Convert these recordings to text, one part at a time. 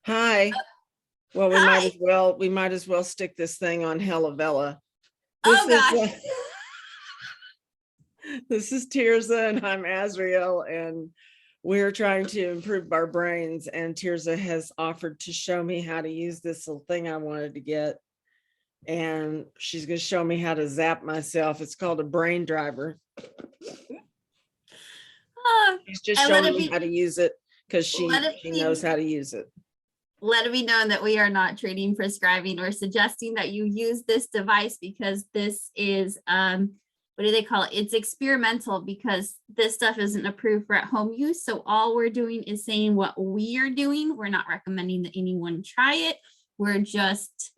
Hi. Well, Hi. we might as well stick this thing on Vella. This Oh is gosh. this is Tirzah and I'm Azriel, and we're trying to improve our brains, and Tirzah has offered to show me how to use this little thing I wanted to get, and she's going to show me how to zap myself. It's called a brain driver. She's just And let showing it me be how to use it because she let it knows be how to use it. let it be known that we are not treating, prescribing, or suggesting that you use this device, because this is what do they call it? It's experimental, because this stuff isn't approved for at-home use. So all we're doing is saying what we are doing. We're not recommending that anyone try it. We're just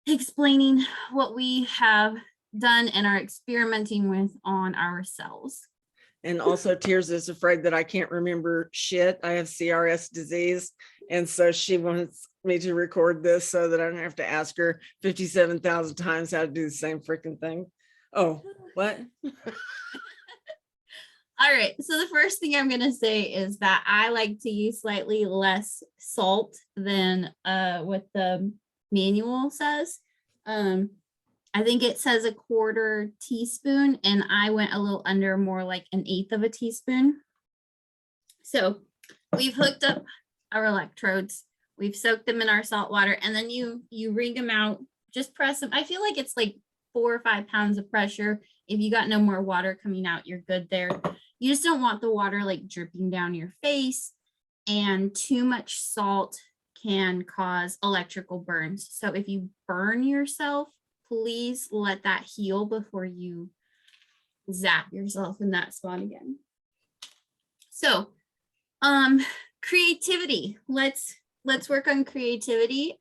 explaining what we have done and are experimenting with on ourselves. And also Tirzah is afraid that I can't remember shit. I have CRS disease. And so she wants me to record this so that I don't have to ask her 57,000 times how to do the same freaking thing. Oh, what? All right. So the first thing I'm going to say is that I like to use slightly less salt than what the manual says. I think it says a 1/4 teaspoon, and I went a little under, more like 1/8 of a teaspoon. So we've hooked up our electrodes. We've soaked them in our salt water, and then you wring them out, just press them. I feel like it's like 4 or 5 pounds of pressure. If you got no more water coming out, you're good there. You just don't want the water like dripping down your face, and too much salt can cause electrical burns. So if you burn yourself, please let that heal before you zap yourself in that spot again. So, creativity. Let's work on creativity.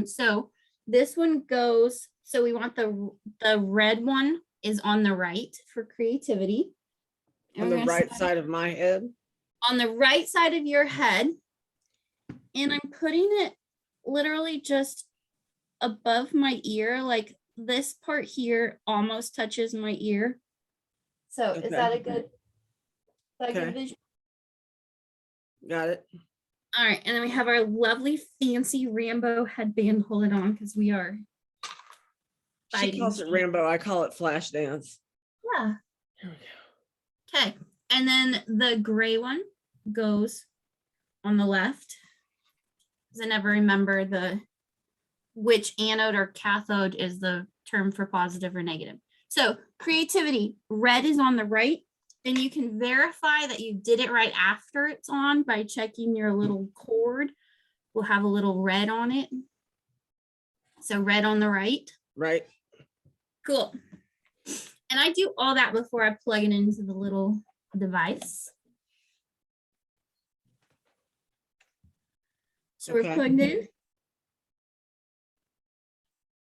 So this one goes, so we want the red one is on the right for creativity. On the right side of my head? On the right side of your head. And I'm putting it literally just above my ear, like this part here almost touches my ear. So okay. Is that a good vision? Got it. All right, and then we have our lovely fancy Rambo headband. Hold it on, because we are fighting. She calls it Rambo. I call it flash dance. Yeah. Here we go. Okay, and then the gray one goes on the left, because I never remember which anode or cathode is the term for positive or negative. So creativity, red is on the right. Then you can verify that you did it right after it's on by checking your little cord. We'll have a little red on it. So red on the right. Right. Cool. And I do all that before I plug it into the little device. So okay. We're plugged in.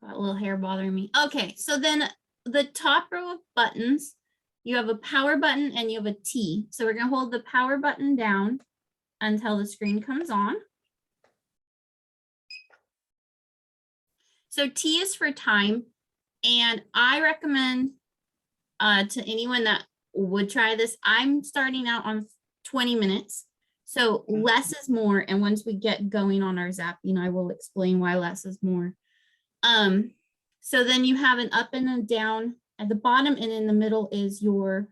Got a little hair bothering me. Okay, so then the top row of buttons, you have a power button and you have a T. So we're going to hold the power button down until the screen comes on. So T is for time. And I recommend to anyone that would try this, I'm starting out on 20 minutes. So less is more. And once we get going on our zapping, I will explain why less is more. So then you have an up and a down at the bottom, and in the middle is your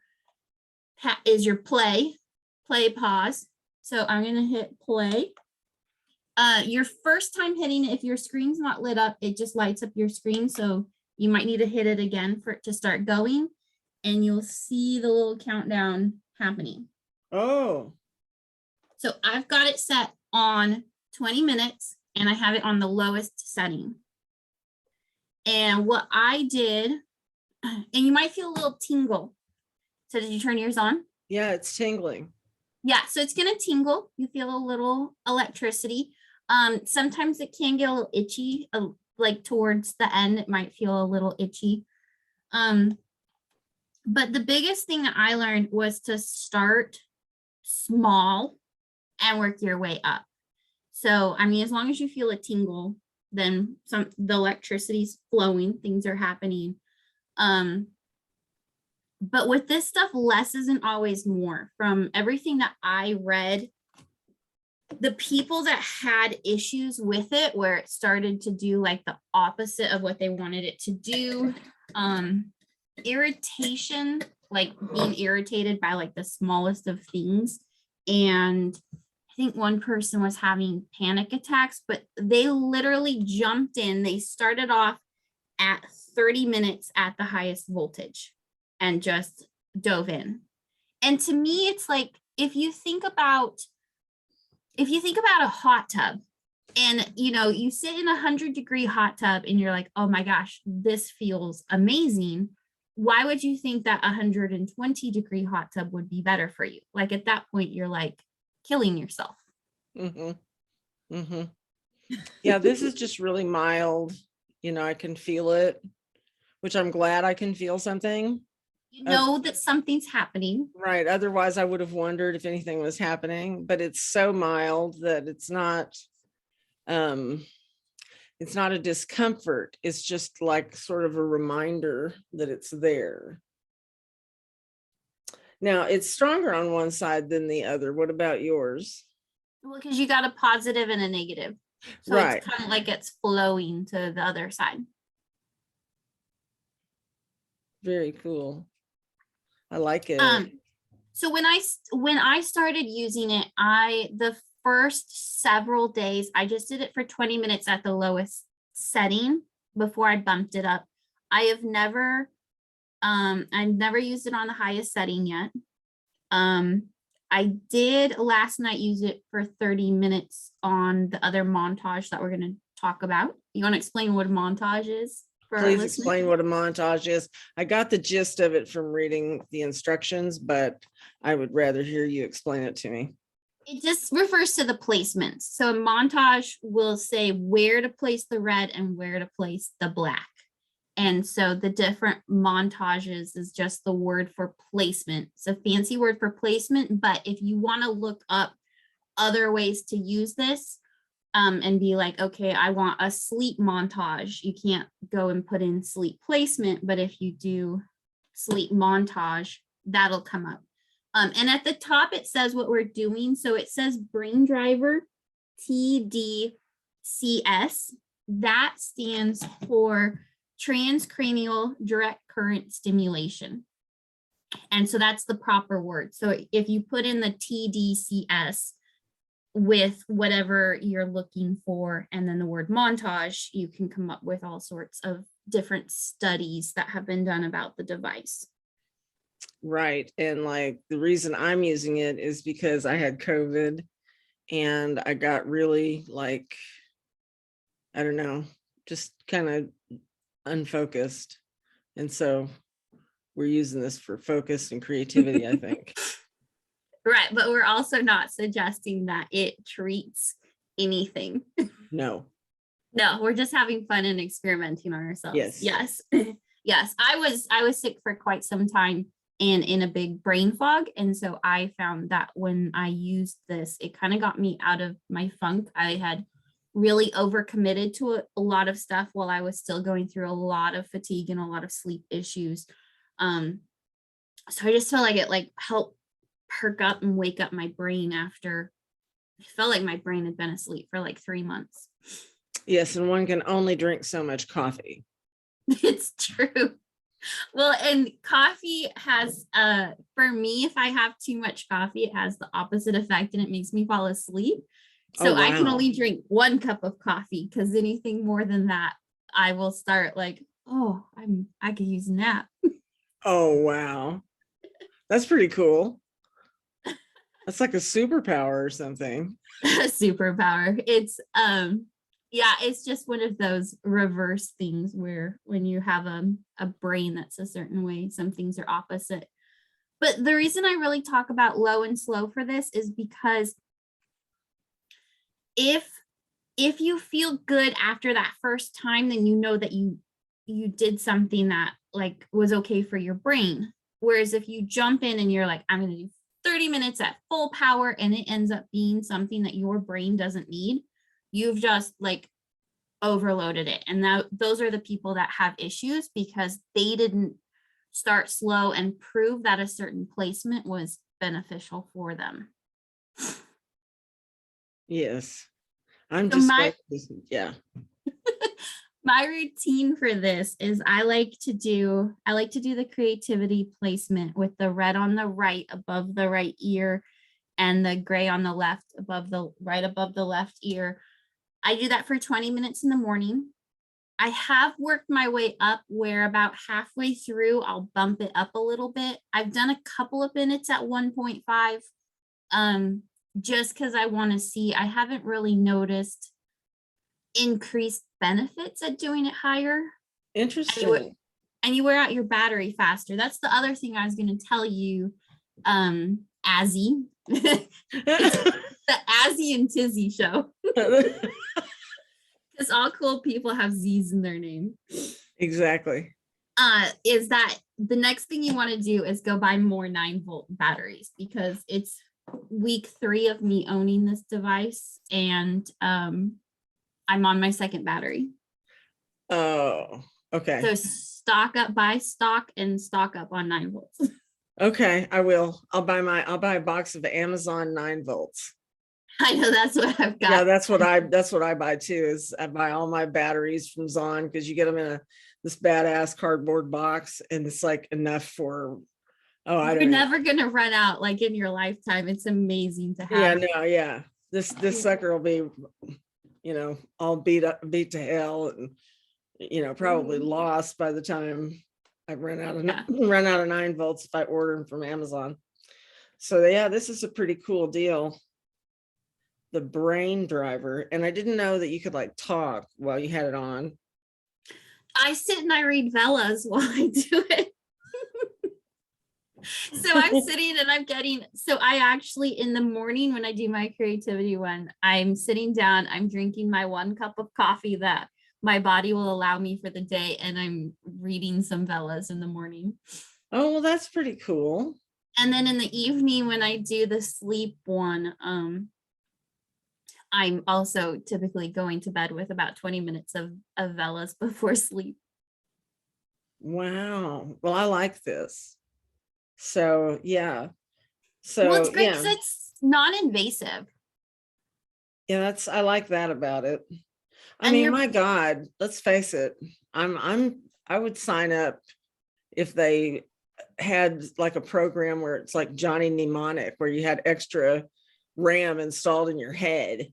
play, pause. So I'm going to hit play. Your first time hitting it, if your screen's not lit up, it just lights up your screen. So you might need to hit it again for it to start going, and you'll see the little countdown happening. Oh. So I've got it set on 20 minutes, and I have it on the lowest setting. And what I did, and you might feel a little tingle. So did you turn yours on? Yeah, it's tingling. Yeah, so it's going to tingle. You feel a little electricity. Sometimes it can get a little itchy, like towards the end, it might feel a little itchy. But the biggest thing that I learned was to start small and work your way up. So, I mean, as long as you feel a tingle, then the electricity's flowing, things are happening. But with this stuff, less isn't always more. From everything that I read, the people that had issues with it, where it started to do like the opposite of what they wanted it to do, irritation, like being irritated by like the smallest of things. And I think one person was having panic attacks, but they literally jumped in. They started off at 30 minutes at the highest voltage and just dove in. And to me, it's like, if you think about a hot tub, and you sit in 100-degree hot tub and you're like, oh my gosh, this feels amazing. Why would you think that 120-degree hot tub would be better for you? Like at that point, you're like killing yourself. Mm-hmm. Mm-hmm. Yeah, this is just really mild. I can feel it, which I'm glad I can feel something. You know that something's happening. Right. Otherwise, I would have wondered if anything was happening, but it's so mild that it's not a discomfort. It's just like sort of a reminder that it's there. Now, it's stronger on one side than the other. What about yours? Well, because you got a positive and a negative. So Right. It's kind of like it's flowing to the other side. Very cool. I like it. So when I started using it, the first several days, I just did it for 20 minutes at the lowest setting before I bumped it up. I've never used it on the highest setting yet. I did last night use it for 30 minutes on the other montage that we're going to talk about. You want to explain what a montage is? Please explain what a montage is. I got the gist of it from reading the instructions, but I would rather hear you explain it to me. It just refers to the placements. So a montage will say where to place the red and where to place the black. And so the different montages is just the word for placement. It's a fancy word for placement, but if you want to look up other ways to use this, and be like, okay, I want a sleep montage. You can't go and put in sleep placement, but if you do sleep montage, that'll come up. And at the top, it says what we're doing. So it says brain driver TDCS. That stands for transcranial direct current stimulation. And so that's the proper word. So if you put in the TDCS, with whatever you're looking for, and then the word montage, you can come up with all sorts of different studies that have been done about the device. Right. And like the reason I'm using it is because I had COVID and I got really like, I don't know, just kind of unfocused. And so we're using this for focus and creativity, I think. Right, but we're also not suggesting that it treats anything. No. No, we're just having fun and experimenting on ourselves. Yes. Yes. I was sick for quite some time and in a big brain fog. And so I found that when I used this, it kind of got me out of my funk. I had really overcommitted to a lot of stuff while I was still going through a lot of fatigue and a lot of sleep issues. So I just felt like it like helped perk up and wake up my brain after I felt like my brain had been asleep for like 3 months. Yes, and one can only drink so much coffee. It's true. Well, and coffee has for me, if I have too much coffee, it has the opposite effect and it makes me fall asleep. So I can only drink 1 cup of coffee, because anything more than that, I will start like, oh, I could use a nap. Oh wow. That's pretty cool. That's like a superpower or something. Superpower. It's yeah, it's just one of those reverse things where when you have a brain that's a certain way, some things are opposite. But the reason I really talk about low and slow for this is because if you feel good after that first time, then you know that you did something that like was okay for your brain. Whereas if you jump in and you're like, I'm going to do 30 minutes at full power, and it ends up being something that your brain doesn't need, you've just like overloaded it. And those are the people that have issues because they didn't start slow and prove that a certain placement was beneficial for them. Yes. I'm So just going to, yeah. my routine for this is I like to do the creativity placement with the red on the right above the right ear and the gray on the left above the left ear. I do that for 20 minutes in the morning. I have worked my way up where about halfway through I'll bump it up a little bit. I've done a couple of minutes at 1.5 just because I want to see. I haven't really noticed increased benefits at doing it higher. Interesting. And you wear out your battery faster. That's the other thing I was going to tell you, Azzy. It's the Azzy and Tizzy show. Because all cool people have Z's in their name. Exactly. Is that the next thing you want to do is go buy more 9-volt batteries, because it's week 3 of me owning this device, and I'm on my second battery. Oh, okay. So buy stock up on 9 volts. Okay, I will. I'll buy a box of Amazon 9 volts. I know, that's what I've got. Yeah, that's what I buy too, is I buy all my batteries from Zon, because you get them in this badass cardboard box, and it's like enough for, You're never gonna run out, like, in your lifetime. It's amazing to have. Yeah, no, yeah. This sucker will be, all beat to hell, and probably lost by the time I run out of 9 volts if I order them from Amazon. So yeah, this is a pretty cool deal. The brain driver. And I didn't know that you could like talk while you had it on. I sit and I read Vella's while I do it. So I'm sitting and I actually, in the morning when I do my creativity one, I'm sitting down, I'm drinking my 1 cup of coffee that my body will allow me for the day, and I'm reading some Vella's in the morning. Oh, well, that's pretty cool. And then in the evening when I do the sleep one, I'm also typically going to bed with about 20 minutes of Vella's before sleep. Wow. Well, I like this. So yeah. So well, it's great because it's non-invasive. Yeah, I like that about it. I mean, my God, let's face it. I would sign up if they had like a program where it's like Johnny Mnemonic, where you had extra RAM installed in your head.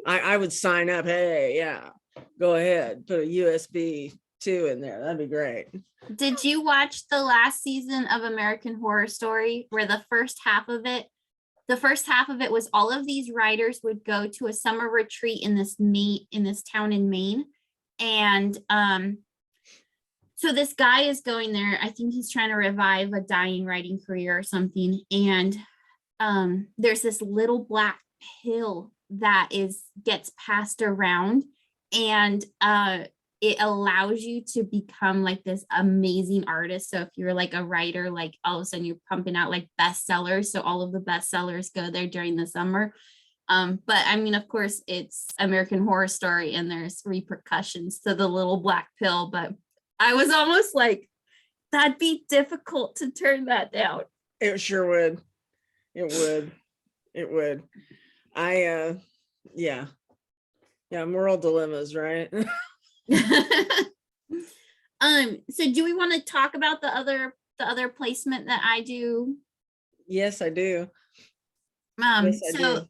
I would sign up. Hey, yeah, go ahead, put a USB 2 in there. That'd be great. Did you watch the last season of American Horror Story, where the first half of it was all of these writers would go to a summer retreat in this town in Maine, and so this guy is going there. I think he's trying to revive a dying writing career or something, and there's this little black pill that gets passed around, and it allows you to become like this amazing artist. So if you're like a writer, like all of a sudden you're pumping out like bestsellers. So all of the bestsellers go there during the summer. But I mean, of course, it's American Horror Story, and there's repercussions to the little black pill. But I was almost like, that'd be difficult to turn that down. It sure would. It would. Yeah, moral dilemmas, right? So do we want to talk about the other placement that I do? Yes, I do. Yes, I do.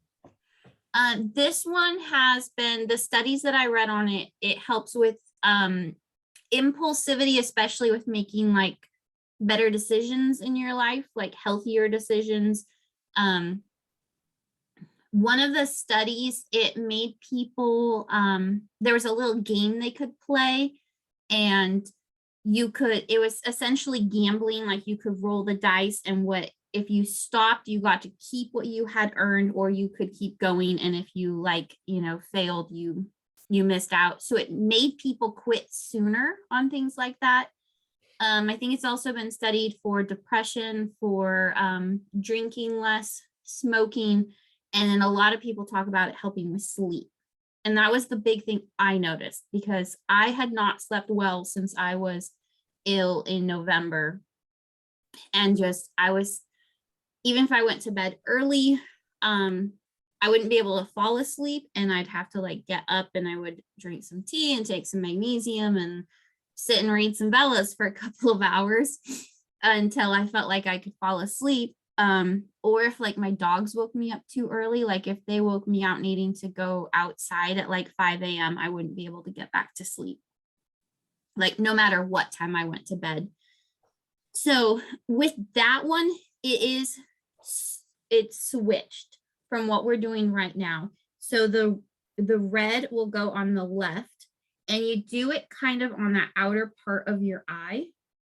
This one has been, the studies that I read on it, it helps with impulsivity, especially with making like better decisions in your life, like healthier decisions. One of the studies, it made people, there was a little game they could play, and it was essentially gambling. Like you could roll the dice, and if you stopped, you got to keep what you had earned, or you could keep going. And if you failed, you missed out. So it made people quit sooner on things like that. I think it's also been studied for depression, for drinking less, smoking, and then a lot of people talk about it helping with sleep. And that was the big thing I noticed, because I had not slept well since I was ill in November. And even if I went to bed early, I I wouldn't be able to fall asleep, and I'd have to like get up and I would drink some tea and take some magnesium and sit and read some Vellas for a couple of hours until I felt like I could fall asleep. Or if like my dogs woke me up too early, like if they woke me out needing to go outside at like 5 a.m., I wouldn't be able to get back to sleep, like no matter what time I went to bed. So with that one, it's switched from what we're doing right now. So the red will go on the left, and you do it kind of on the outer part of your eye,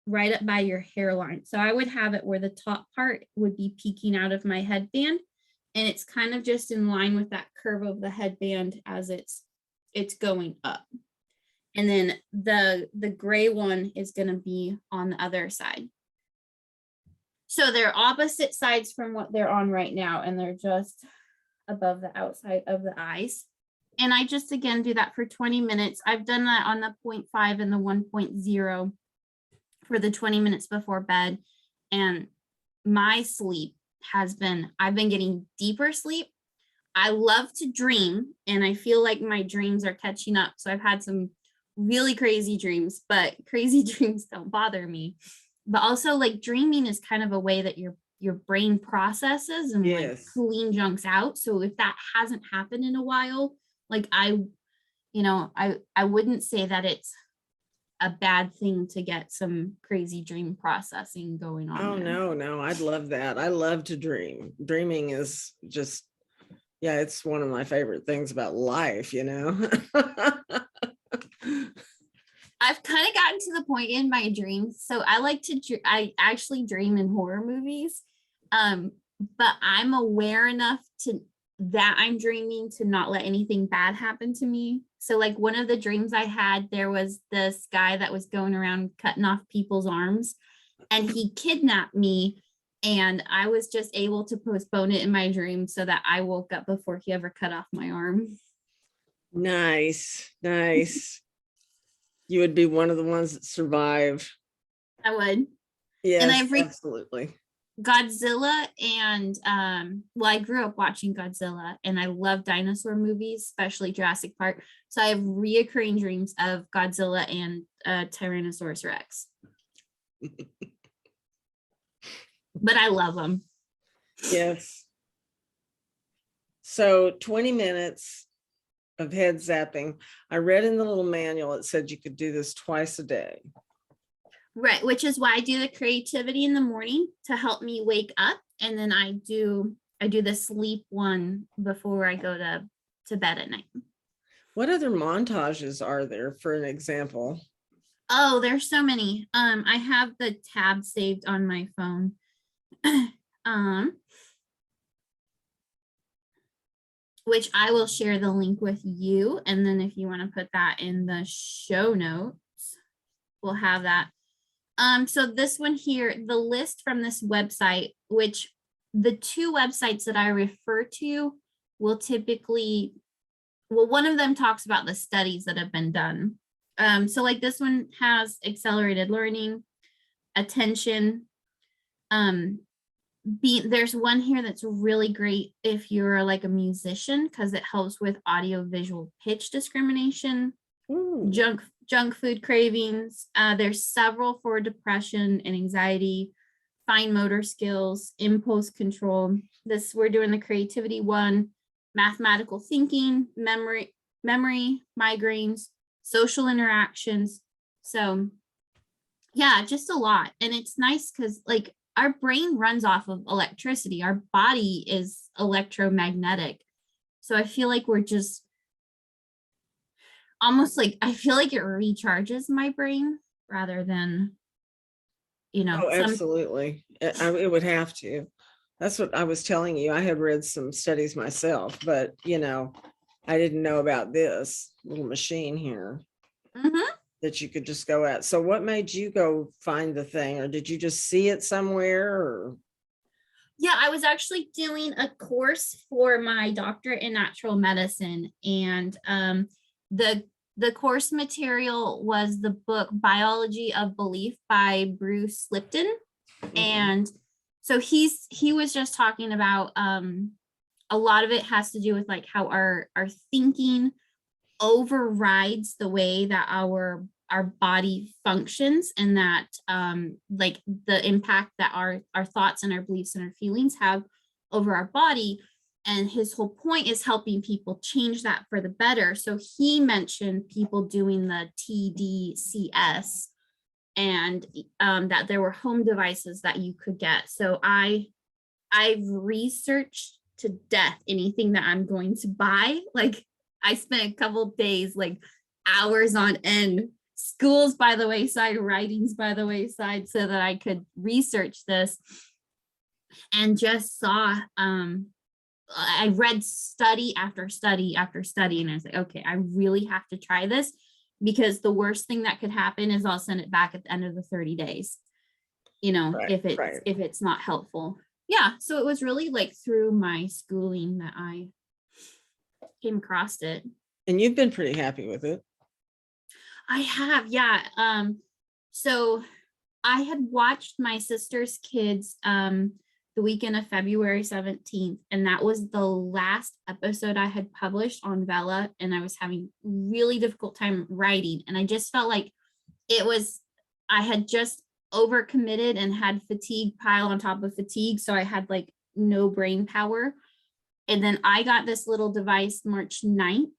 right up by your hairline. So I would have it where the top part would be peeking out of my headband, and it's kind of just in line with that curve of the headband as it's going up. And then the gray one is going to be on the other side. So they're opposite sides from what they're on right now, and they're just above the outside of the eyes. And I just, again, do that for 20 minutes. I've done that on the 0.5 and the 1.0 for the 20 minutes before bed. And my sleep I've been getting deeper sleep. I love to dream, and I feel like my dreams are catching up. So I've had some really crazy dreams, but crazy dreams don't bother me. But also, like, dreaming is kind of a way that your brain processes and like clean junks out. So if that hasn't happened in a while, like I wouldn't say that it's a bad thing to get some crazy dream processing going on. Oh, no, I'd love that. I love to dream. Dreaming is just, it's one of my favorite things about life, I've kind of gotten to the point in my dreams. So I actually dream in horror movies. But I'm aware enough that I'm dreaming to not let anything bad happen to me. So like one of the dreams I had, there was this guy that was going around cutting off people's arms, and he kidnapped me, and I was just able to postpone it in my dream so that I woke up before he ever cut off my arm. Nice. You would be one of the ones that survive. I would. Yes, and absolutely. Godzilla and I grew up watching Godzilla, and I love dinosaur movies, especially Jurassic Park. So I have reoccurring dreams of Godzilla and Tyrannosaurus Rex. But I love them. Yes. So 20 minutes of head zapping. I read in the little manual, it said you could do this twice a day. Right, which is why I do the creativity in the morning to help me wake up, and then I do the sleep one before I go to bed at night. What other montages are there, for an example? Oh, there's so many. I have the tab saved on my phone. Which I will share the link with you, and then if you want to put that in the show notes, we'll have that. So this one here, the list from this website, which the two websites that I refer to will typically, one of them talks about the studies that have been done. So like this one has accelerated learning, attention. There's one here that's really great if you're like a musician, because it helps with audio visual pitch discrimination. Ooh. Junk food cravings. There's several for depression and anxiety, fine motor skills, impulse control. We're doing the creativity one, mathematical thinking, memory, migraines, social interactions. So yeah, just a lot. And it's nice because like our brain runs off of electricity. Our body is electromagnetic. So I feel like we're just almost like, I feel like it recharges my brain rather than, Oh, absolutely. It would have to. That's what I was telling you. I had read some studies myself, but I didn't know about this little machine here that you could just go at. So what made you go find the thing, or did you just see it somewhere? Or? Yeah, I was actually doing a course for my doctorate in natural medicine, and the course material was the book Biology of Belief by Bruce Lipton. And so he was just talking about a lot of it has to do with like how our thinking overrides the way that our body functions, and that like the impact that our thoughts and our beliefs and our feelings have over our body. And his whole point is helping people change that for the better. So he mentioned people doing the TDCS, and that there were home devices that you could get. So I've researched to death anything that I'm going to buy. Like I spent a couple of days, like hours on end, schools by the wayside, writings by the wayside, so that I could research this, and just saw, I read study after study after study, and I was like, okay, I really have to try this, because the worst thing that could happen is I'll send it back at the end of the 30 days, you know, if it's not helpful. Yeah. So it was really like through my schooling that I came across it. And you've been pretty happy with it. I have, yeah. So I had watched my sister's kids the weekend of February 17th, and that was the last episode I had published on Vella, and I was having really difficult time writing, and I just felt like I had just overcommitted and had fatigue pile on top of fatigue, so I had like no brain power. And then I got this little device March 9th,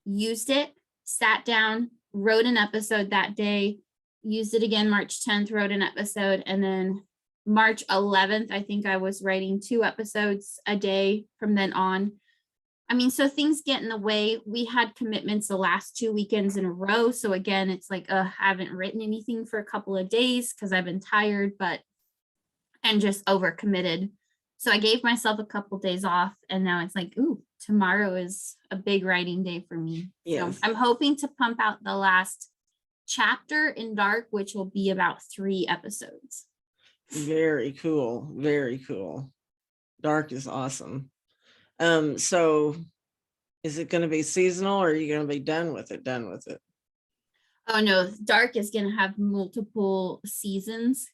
used it, sat down, wrote an episode that day, used it again March 10th, wrote an episode, and then March 11th, I think I was writing 2 episodes a day from then on. I mean, so things get in the way. We had commitments the last 2 weekends in a row. So again, it's like, I haven't written anything for a couple of days because I've been tired, and just overcommitted. So I gave myself a couple of days off, and now it's like, ooh, tomorrow is a big writing day for me. Yes. So I'm hoping to pump out the last chapter in Dark, which will be about 3 episodes. Very cool. Very cool. Dark is awesome. So is it going to be seasonal, or are you going to be done with it? Oh no, Dark is going to have multiple seasons.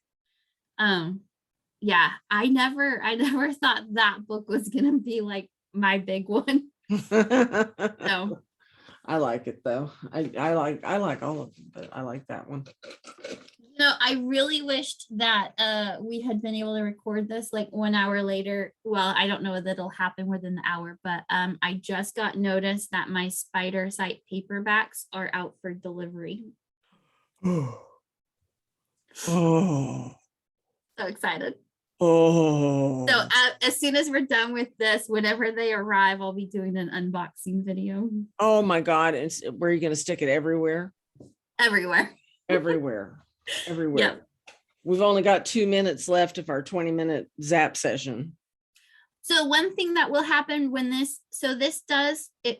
Yeah, I never thought that book was going to be like my big one. No. I like it though. I like all of them, but I like that one. No, I really wished that we had been able to record this like 1 hour later. Well, I don't know that it'll happen within the hour, but I just got notice that my Spider Site paperbacks are out for delivery. Oh. So excited. Oh. So as soon as we're done with this, whenever they arrive, I'll be doing an unboxing video. Oh my God. And where are you going to stick it? Everywhere? Everywhere. Everywhere. Yep. We've only got 2 minutes left of our 20-minute zap session. So one thing that will happen when this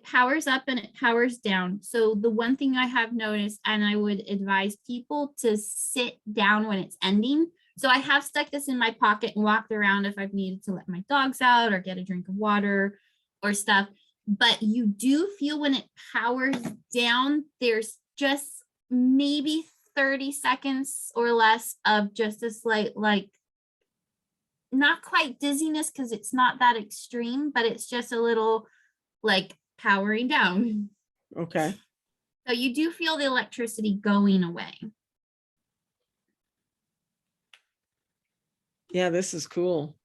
powers up and it powers down. So the one thing I have noticed, and I would advise people to sit down when it's ending. So I have stuck this in my pocket and walked around if I've needed to let my dogs out or get a drink of water or stuff. But you do feel when it powers down, there's just maybe 30 seconds or less of just a slight, like, not quite dizziness because it's not that extreme, but it's just a little like powering down. Okay. So you do feel the electricity going away. Yeah, this is cool.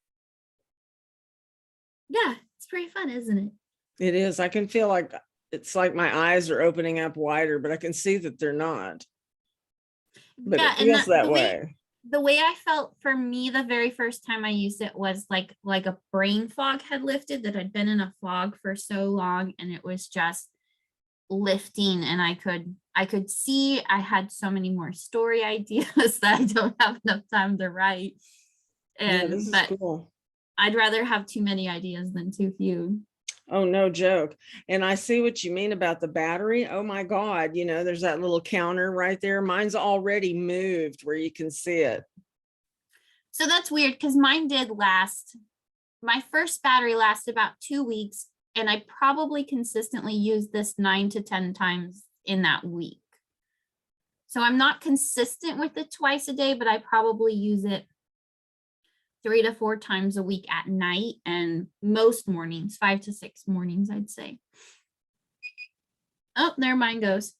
Yeah, it's pretty fun, isn't it? It is. I can feel like it's like my eyes are opening up wider, but I can see that they're not. But yeah, it feels that way. The way I felt for me the very first time I used it was like a brain fog had lifted, that I'd been in a fog for so long, and it was just lifting, and I could see I had so many more story ideas that I don't have enough time to write. And yeah, this is cool. I'd rather have too many ideas than too few. Oh, no joke. And I see what you mean about the battery. Oh my God, there's that little counter right there. Mine's already moved where you can see it. So that's weird because mine did last. My first battery lasted about 2 weeks, and I probably consistently used this 9 to 10 times in that week. So I'm not consistent with it twice a day, but I probably use it 3 to 4 times a week at night, and most mornings, 5 to 6 mornings, I'd say. Oh, there mine goes.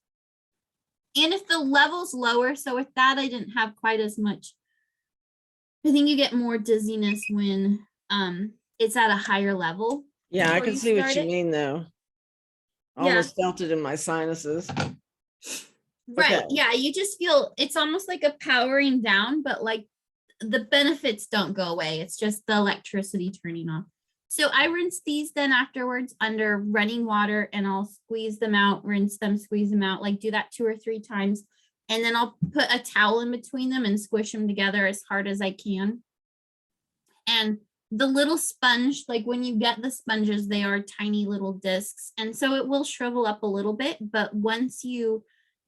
And if the level's lower, so with that, I didn't have quite as much. I think you get more dizziness when it's at a higher level. Yeah, I before can you see what start you it. mean though. Yeah. Almost felt it in my sinuses. Right. Okay. Yeah. You just feel it's almost like a powering down, but like the benefits don't go away. It's just the electricity turning off. So I rinse these then afterwards under running water, and I'll squeeze them out, rinse them, squeeze them out, like do that 2 or 3 times. And then I'll put a towel in between them and squish them together as hard as I can. And the little sponge, like when you get the sponges, they are tiny little discs. And so it will shrivel up a little bit. But once you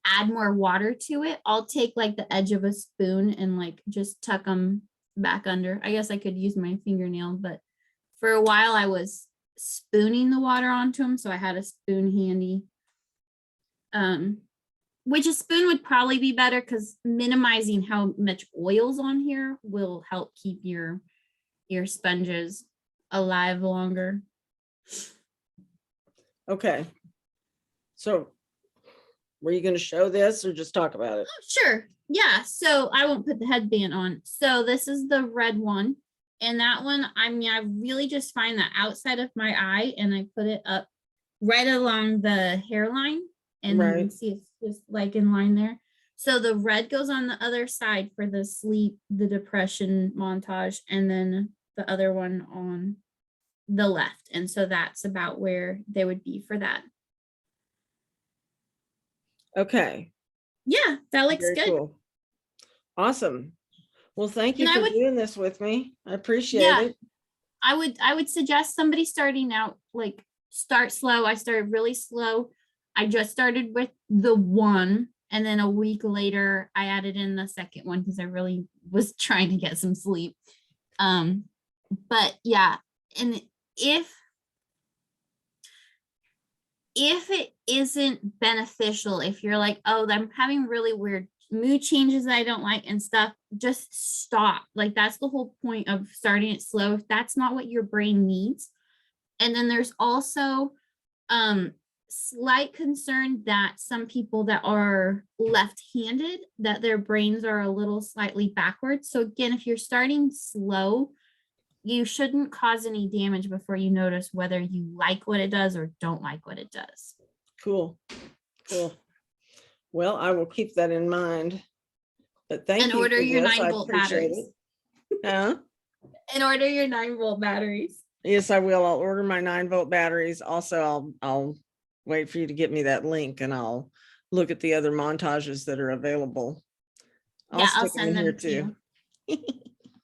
add more water to it, I'll take like the edge of a spoon and like just tuck them back under. I guess I could use my fingernail, but for a while I was spooning the water onto them. So I had a spoon handy. Which a spoon would probably be better because minimizing how much oil's on here will help keep your sponges alive longer. Okay. So were you going to show this or just talk about it? Oh, sure. Yeah. So I won't put the headband on. So this is the red one. And that one, I mean, I really just find the outside of my eye and I put it up right along the hairline. And you can see it's just like in line there. So the red goes on the other side for the sleep, the depression montage, and then the other one on the left. And so that's about where they would be for that. Okay. Yeah, that looks Very good. cool. Awesome. Well, thank you And I for would, doing this with me. I appreciate yeah, it. I would suggest somebody starting out, like start slow. I started really slow. I just started with the one, and then a week later I added in the second one because I really was trying to get some sleep. But yeah, and if it isn't beneficial, if you're like, oh, I'm having really weird mood changes that I don't like and stuff, just stop. Like that's the whole point of starting it slow if that's not what your brain needs. And then there's also slight concern that some people that are left-handed, that their brains are a little slightly backwards. So again, if you're starting slow, you shouldn't cause any damage before you notice whether you like what it does or don't like what it does. Cool. Cool. Well, I will keep that in mind. But thank And you order for your this. I 9-volt appreciate batteries. it. Huh? And order your 9-volt batteries. Yes, I will. I'll order my 9-volt batteries. Also, I'll wait for you to get me that link and I'll look at the other montages that are available. Yeah, I'll stick them in send here them to you.